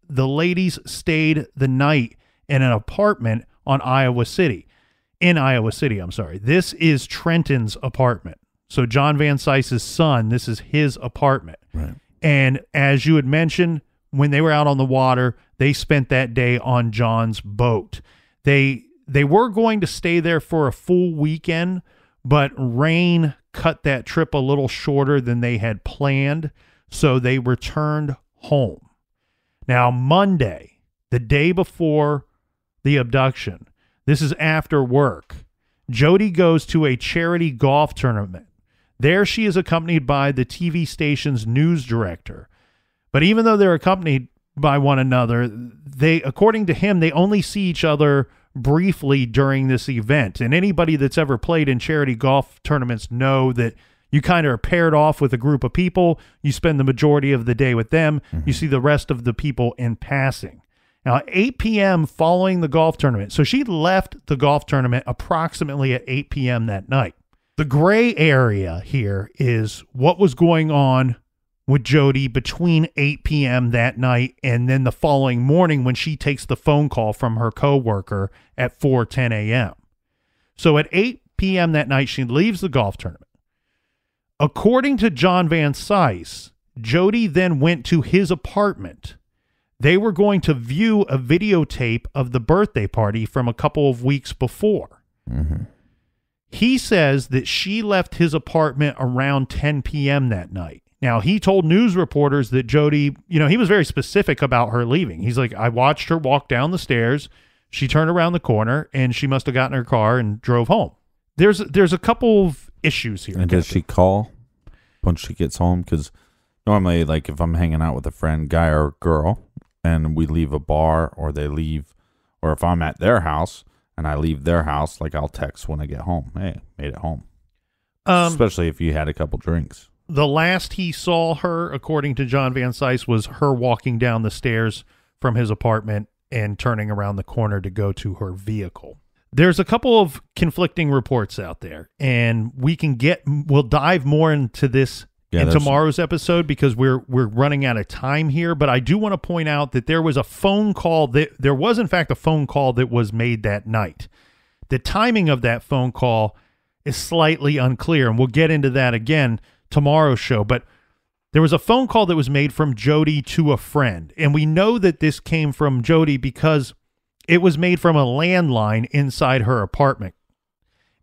the ladies stayed the night in an apartment in Iowa City, I'm sorry. This is Trenton's apartment. So John Van Sice's son, this is his apartment.
Right.
And as you had mentioned, when they were out on the water, they spent that day on John's boat. They were going to stay there for a full weekend, but rain cut that trip a little shorter than they had planned, so they returned home. Now, Monday, the day before the abduction, this is after work, Jodi goes to a charity golf tournament. There she is accompanied by the TV station's news director. But even though they're accompanied by one another, according to him, they only see each other briefly during this event. And anybody that's ever played in charity golf tournaments know that you kind of are paired off with a group of people. You spend the majority of the day with them. You see the rest of the people in passing. Now, at 8 p.m. following the golf tournament, so she left the golf tournament approximately at 8 p.m. that night. The gray area here is what was going on with Jodi between 8 p.m. that night and then the following morning when she takes the phone call from her coworker at 4:10 a.m. So at 8 p.m. that night, she leaves the golf tournament. According to John Van Cise, Jodi then went to his apartment. They were going to view a videotape of the birthday party from a couple of weeks before.
Mm-hmm.
He says that she left his apartment around 10 p.m. that night. Now, he told news reporters that Jodi, he was very specific about her leaving. He's like, I watched her walk down the stairs. She turned around the corner, and she must have gotten her car and drove home. There's a couple of issues here.
And does she call once she gets home? Because normally, like, if I'm hanging out with a friend, guy or girl, and we leave a bar or they leave, or if I'm at their house and I leave their house, like, I'll text when I get home. Hey, made it home. Especially if you had a couple drinks.
The last he saw her, according to John Van Cise, was her walking down the stairs from his apartment and turning around the corner to go to her vehicle. There's a couple of conflicting reports out there, and we'll dive more into this in tomorrow's episode because we're running out of time here. But I do want to point out that there was a phone call there was in fact a phone call that was made that night. The timing of that phone call is slightly unclear, and we'll get into that again tomorrow's show. But there was a phone call that was made from Jodi to a friend, and we know that this came from Jodi because it was made from a landline inside her apartment.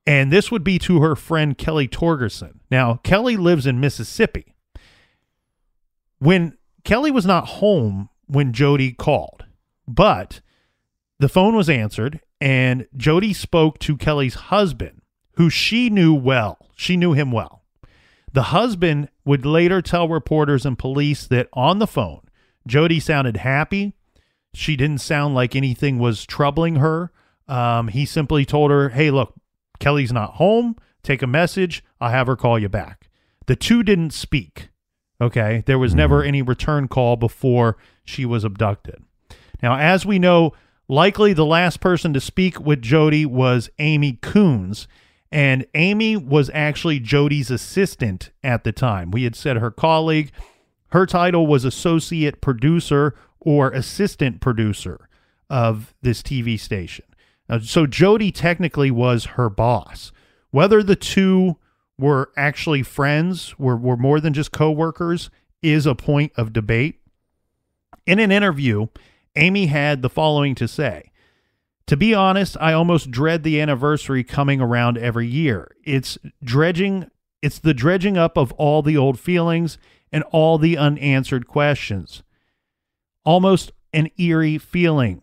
And this would be to her friend Kelly Torgerson. Now, Kelly lives in Mississippi. When Kelly was not home when Jodi called, but the phone was answered, and Jodi spoke to Kelly's husband, who she knew well. She knew him well. The husband would later tell reporters and police that on the phone, Jodi sounded happy. She didn't sound like anything was troubling her. He simply told her, hey, look, Kelly's not home. Take a message. I'll have her call you back. The two didn't speak. Okay. There was never any return call before she was abducted. Now, as we know, likely the last person to speak with Jodi was Amy Coons. And Amy was actually Jodi's assistant at the time. We had said her colleague. Her title was associate producer or assistant producer of this TV station. So Jodi technically was her boss. Whether the two were actually friends, were more than just co-workers, is a point of debate. In an interview, Amy had the following to say: to be honest, I almost dread the anniversary coming around every year. It's the dredging up of all the old feelings and all the unanswered questions. Almost an eerie feeling.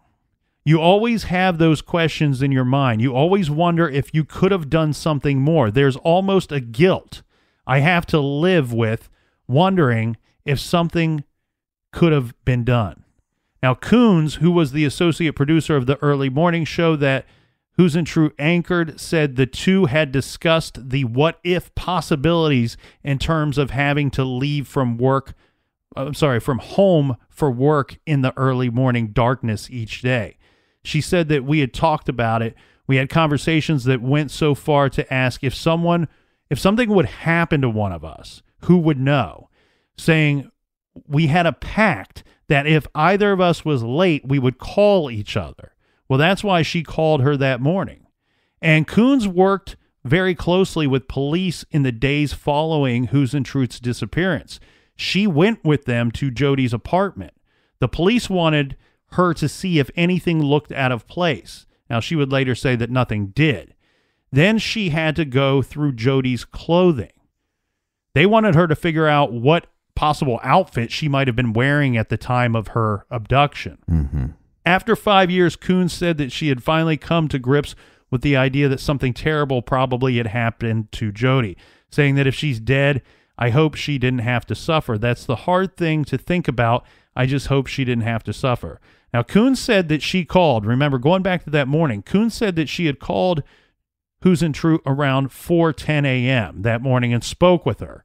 You always have those questions in your mind. You always wonder if you could have done something more. There's almost a guilt I have to live with, wondering if something could have been done. Now, Coons, who was the associate producer of the early morning show that Huisentruit anchored, said the two had discussed the what-if possibilities in terms of having to leave from home for work in the early morning darkness each day. She said that we had talked about it. We had conversations that went so far to ask if something would happen to one of us, who would know? Saying we had a pact that if either of us was late, we would call each other. Well, that's why she called her that morning. And Coons worked very closely with police in the days following Huisentruit's disappearance. She went with them to Jodi's apartment. The police wanted her to see if anything looked out of place. Now, she would later say that nothing did. Then she had to go through Jodi's clothing. They wanted her to figure out what possible outfit she might have been wearing at the time of her abduction.
Mm-hmm.
After 5 years, Coons said that she had finally come to grips with the idea that something terrible probably had happened to Jodi, saying that if she's dead, I hope she didn't have to suffer. That's the hard thing to think about. I just hope she didn't have to suffer. Now, Coons said that she called. Remember, going back to that morning, Coons said that she had called Huisentruit around 4:10 a.m. that morning and spoke with her.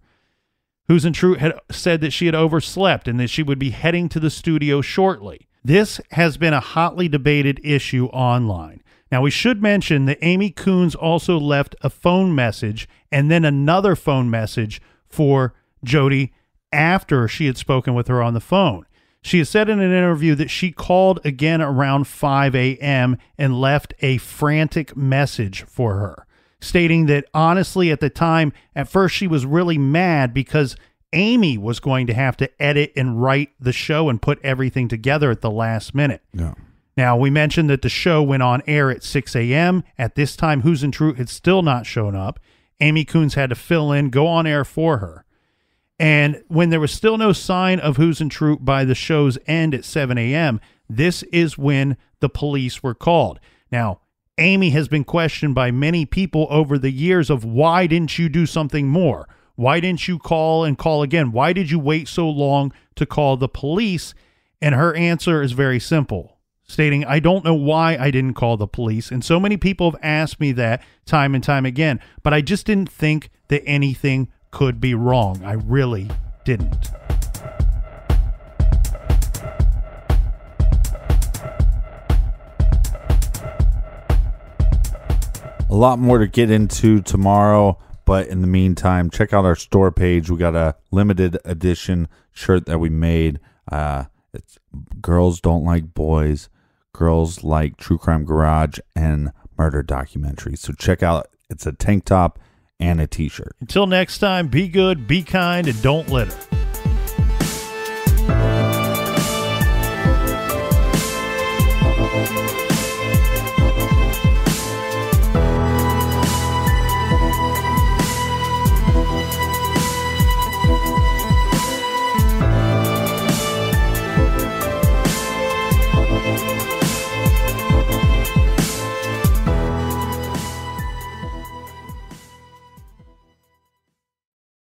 Huisentruit had said that she had overslept and that she would be heading to the studio shortly. This has been a hotly debated issue online. Now, we should mention that Amy Coons also left a phone message and then another phone message for Jodi after she had spoken with her on the phone. She has said in an interview that she called again around 5 a.m. and left a frantic message for her, stating that honestly at the time, at first she was really mad because Amy was going to have to edit and write the show and put everything together at the last minute.
Yeah.
Now, we mentioned that the show went on air at 6 a.m. At this time, Huisentruit had still not shown up. Amy Coons had to fill in, go on air for her. And when there was still no sign of Huisentruit by the show's end at 7 a.m., this is when the police were called. Now, Amy has been questioned by many people over the years of why didn't you do something more? Why didn't you call and call again? Why did you wait so long to call the police? And her answer is very simple, stating, I don't know why I didn't call the police. And so many people have asked me that time and time again, but I just didn't think that anything could be wrong. I really didn't.
A lot more to get into tomorrow, but in the meantime, check out our store page. We got a limited edition shirt that we made. It's Girls Don't Like Boys, Girls Like True Crime Garage, and Murder Documentaries. So check out, it's a tank top and a t-shirt.
Until next time, be good, be kind, and don't litter.